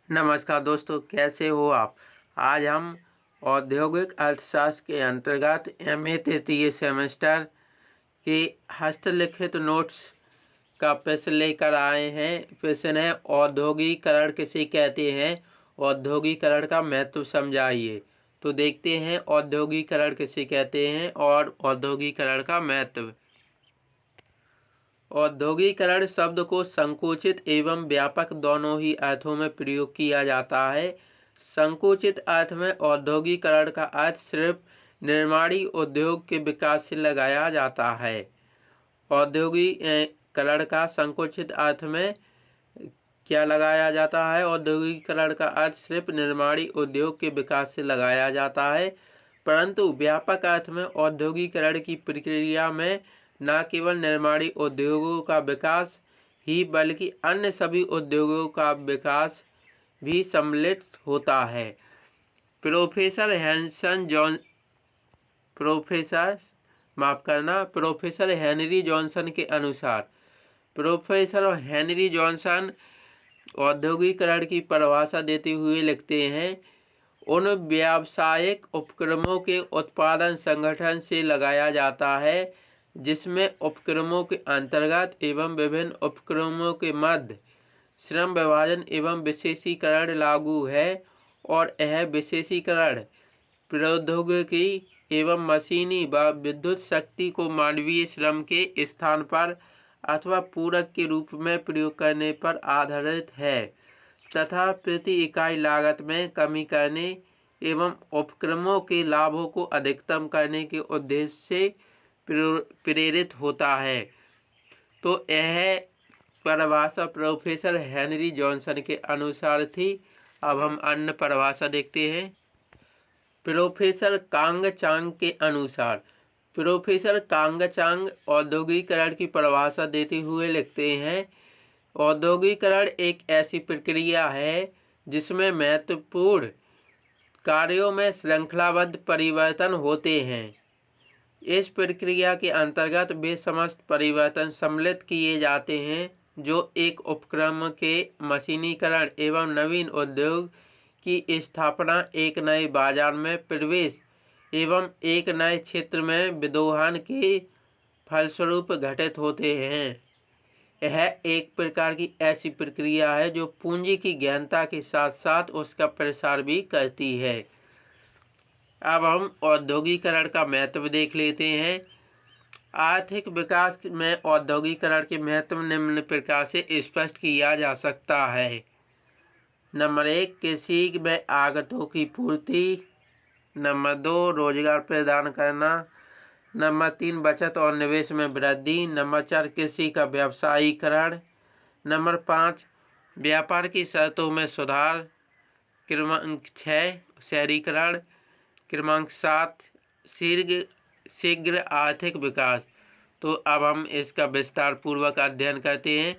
नमस्कार दोस्तों, कैसे हो आप। आज हम औद्योगिक अर्थशास्त्र के अंतर्गत एमए तृतीय सेमेस्टर के हस्तलिखित नोट्स का प्रश्न लेकर आए हैं। प्रश्न है, औद्योगिकरण किसे कहते हैं, औद्योगिकरण का महत्व समझाइए। तो देखते हैं औद्योगिकरण किसे कहते हैं और औद्योगिकरण का महत्व। औद्योगिकरण शब्द को संकुचित एवं व्यापक दोनों ही अर्थों में प्रयोग किया जाता है। संकुचित अर्थ में औद्योगिकरण का अर्थ सिर्फ निर्माणी उद्योग के विकास से लगाया जाता है। औद्योगिकरण का संकुचित अर्थ में क्या लगाया जाता है? औद्योगिकरण का अर्थ सिर्फ निर्माणी उद्योग के विकास से लगाया जाता है, परंतु व्यापक अर्थ में औद्योगिकरण की प्रक्रिया में न केवल निर्माणी उद्योगों का विकास ही बल्कि अन्य सभी उद्योगों का विकास भी सम्मिलित होता है। प्रोफेसर हेनरी जॉनसन के अनुसार प्रोफेसर हेनरी जॉनसन औद्योगिकरण की परिभाषा देते हुए लिखते हैं, उन व्यावसायिक उपक्रमों के उत्पादन संगठन से लगाया जाता है जिसमें उपक्रमों के अंतर्गत एवं विभिन्न उपक्रमों के मध्य श्रम विभाजन एवं विशेषीकरण लागू है, और यह विशेषीकरण प्रौद्योगिकी एवं मशीनी व विद्युत शक्ति को मानवीय श्रम के स्थान पर अथवा पूरक के रूप में प्रयोग करने पर आधारित है तथा प्रति इकाई लागत में कमी करने एवं उपक्रमों के लाभों को अधिकतम करने के उद्देश्य से प्रेरित होता है। तो यह परिभाषा प्रोफेसर हेनरी जॉनसन के अनुसार थी। अब हम अन्य परिभाषा देखते हैं। प्रोफेसर कांगचांग के अनुसार प्रोफेसर कांगचांग औद्योगिकरण की परिभाषा देते हुए लिखते हैं, औद्योगिकरण एक ऐसी प्रक्रिया है जिसमें महत्वपूर्ण कार्यों में श्रृंखलाबद्ध परिवर्तन होते हैं। इस प्रक्रिया के अंतर्गत वे समस्त परिवर्तन सम्मिलित किए जाते हैं जो एक उपक्रम के मशीनीकरण एवं नवीन उद्योग की स्थापना, एक नए बाजार में प्रवेश एवं एक नए क्षेत्र में विदोहन के फलस्वरूप घटित होते हैं। यह एक प्रकार की ऐसी प्रक्रिया है जो पूंजी की गहनता के साथ साथ उसका प्रसार भी करती है। अब हम औद्योगिकरण का महत्व देख लेते हैं। आर्थिक विकास में औद्योगिकरण के महत्व निम्न प्रकार से स्पष्ट किया जा सकता है। नंबर 1, कृषि में आगतों की पूर्ति। नंबर 2, रोजगार प्रदान करना। नंबर 3, बचत और निवेश में वृद्धि। नंबर 4, कृषि का व्यावसायीकरण। नंबर 5, व्यापार की शर्तों में सुधार। क्रमांक 6, शहरीकरण। क्रमांक 7, शीघ्र आर्थिक विकास। तो अब हम इसका विस्तार पूर्वक अध्ययन करते हैं।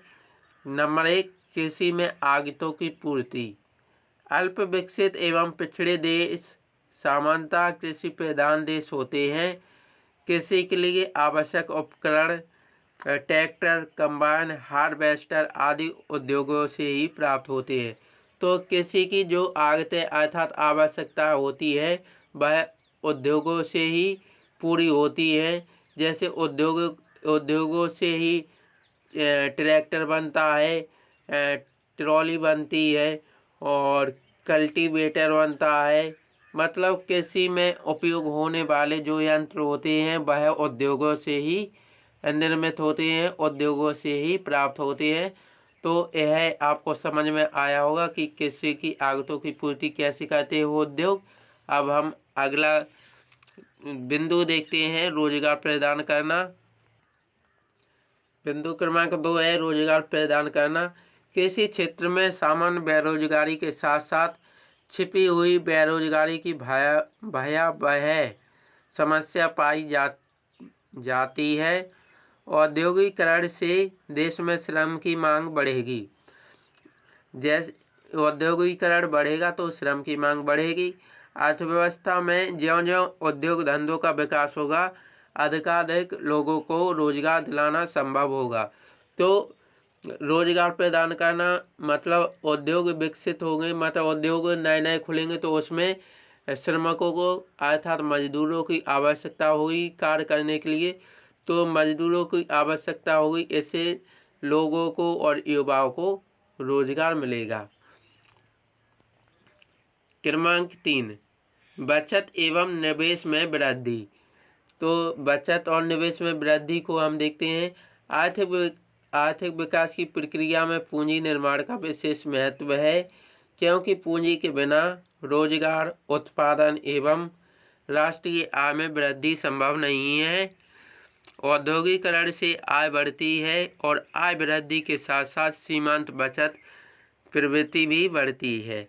नंबर 1, कृषि में आगतों की पूर्ति। अल्प विकसित एवं पिछड़े देश सामान्यतः कृषि प्रधान देश होते हैं। कृषि के लिए आवश्यक उपकरण ट्रैक्टर, कंबाइन, हार्वेस्टर आदि उद्योगों से ही प्राप्त होते हैं। तो कृषि की जो आगतें अर्थात आवश्यकता होती है वह उद्योगों से ही पूरी होती है। जैसे उद्योगों से ही ट्रैक्टर बनता है, ट्रॉली बनती है और कल्टीवेटर बनता है। मतलब कृषि में उपयोग होने वाले जो यंत्र होते हैं वह उद्योगों से ही निर्मित होते हैं, उद्योगों से ही प्राप्त होते हैं। तो यह आपको समझ में आया होगा कि कृषि की आगतों की पूर्ति कैसे करते हैं उद्योग। अब हम अगला बिंदु देखते हैं, रोजगार प्रदान करना। बिंदु क्रमांक 2 है रोजगार प्रदान करना। कृषि क्षेत्र में सामान्य बेरोजगारी के साथ साथ छिपी हुई बेरोजगारी की भयावह समस्या पाई जाती है। औद्योगिकरण से देश में श्रम की मांग बढ़ेगी। जैसे औद्योगिकरण बढ़ेगा तो श्रम की मांग बढ़ेगी। अर्थव्यवस्था में ज्यों-ज्यों उद्योग धंधों का विकास होगा अधिकाधिक लोगों को रोजगार दिलाना संभव होगा। तो रोजगार प्रदान करना मतलब उद्योग विकसित होंगे, मतलब उद्योग नए नए खुलेंगे तो उसमें श्रमिकों को अर्थात मजदूरों की आवश्यकता होगी कार्य करने के लिए, तो मजदूरों की आवश्यकता होगी, इससे लोगों को और युवाओं को रोजगार मिलेगा। क्रमांक 3, बचत एवं निवेश में वृद्धि। तो बचत और निवेश में वृद्धि को हम देखते हैं। आर्थिक विकास की प्रक्रिया में पूंजी निर्माण का विशेष महत्व है, क्योंकि पूंजी के बिना रोजगार, उत्पादन एवं राष्ट्रीय आय में वृद्धि संभव नहीं है। औद्योगिकरण से आय बढ़ती है और आय वृद्धि के साथ साथ सीमांत बचत प्रवृत्ति भी बढ़ती है।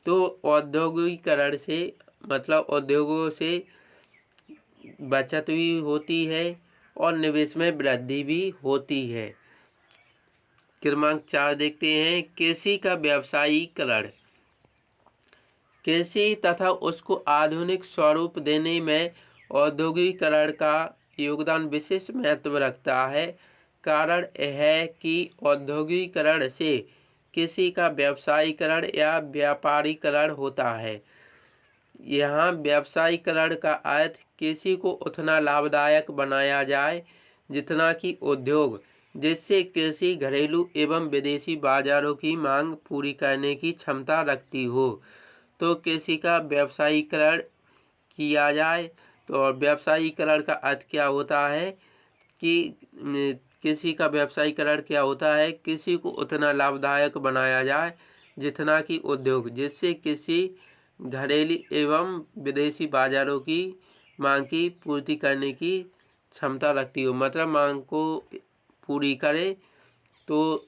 तो औद्योगिकरण से मतलब उद्योगों से बचत भी होती है और निवेश में वृद्धि भी होती है। क्रमांक 4 देखते हैं, कृषि का व्यावसायीकरण। कृषि तथा उसको आधुनिक स्वरूप देने में औद्योगिकरण का योगदान विशेष महत्व रखता है। कारण यह है कि औद्योगिकरण से कृषि का व्यावसायीकरण या व्यापारीकरण होता है। यहाँ व्यावसायीकरण का अर्थ कृषि को उतना लाभदायक बनाया जाए जितना कि उद्योग, जिससे कृषि घरेलू एवं विदेशी बाजारों की मांग पूरी करने की क्षमता रखती हो। तो कृषि का व्यावसायीकरण किया जाए। तो व्यावसायीकरण का अर्थ क्या होता है कि कृषि का व्यावसायीकरण क्या होता है, कृषि को उतना लाभदायक बनाया जाए जितना कि उद्योग, जिससे कृषि घरेलू एवं विदेशी बाजारों की मांग की पूर्ति करने की क्षमता रखती हो। मतलब मांग को पूरी करे, तो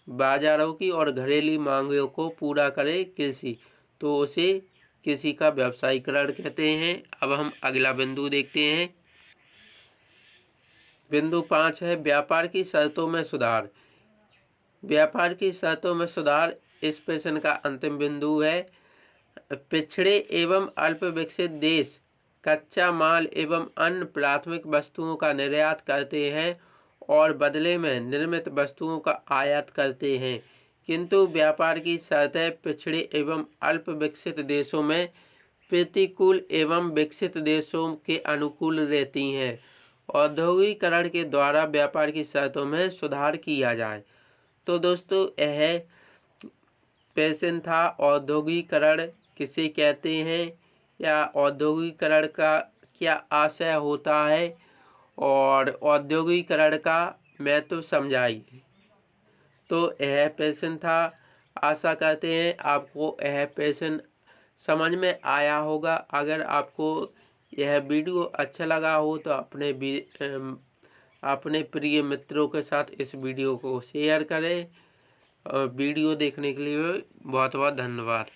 बाजारों की और घरेलू मांगों को पूरा करे कृषि, तो उसे कृषि का व्यावसायीकरण कहते हैं। अब हम अगला बिंदु देखते हैं। बिंदु 5 है व्यापार की शर्तों में सुधार। व्यापार की शर्तों में सुधार इस प्रश्न का अंतिम बिंदु है। पिछड़े एवं अल्प विकसित देश कच्चा माल एवं अन्य प्राथमिक वस्तुओं का निर्यात करते हैं और बदले में निर्मित वस्तुओं का आयात करते हैं, किंतु व्यापार की शर्तें पिछड़े एवं अल्प विकसित देशों में प्रतिकूल एवं विकसित देशों के अनुकूल रहती हैं। औद्योगिकरण के द्वारा व्यापार की शर्तों में सुधार किया जाए। तो दोस्तों यह प्रश्न था, औद्योगिकरण किसे कहते हैं या औद्योगिकरण का क्या आशय होता है और औद्योगिकरण का महत्व समझाइए। तो यह प्रश्न था। आशा करते हैं आपको यह प्रश्न समझ में आया होगा। अगर आपको यह वीडियो अच्छा लगा हो तो अपने प्रिय मित्रों के साथ इस वीडियो को शेयर करें। और वीडियो देखने के लिए बहुत बहुत धन्यवाद।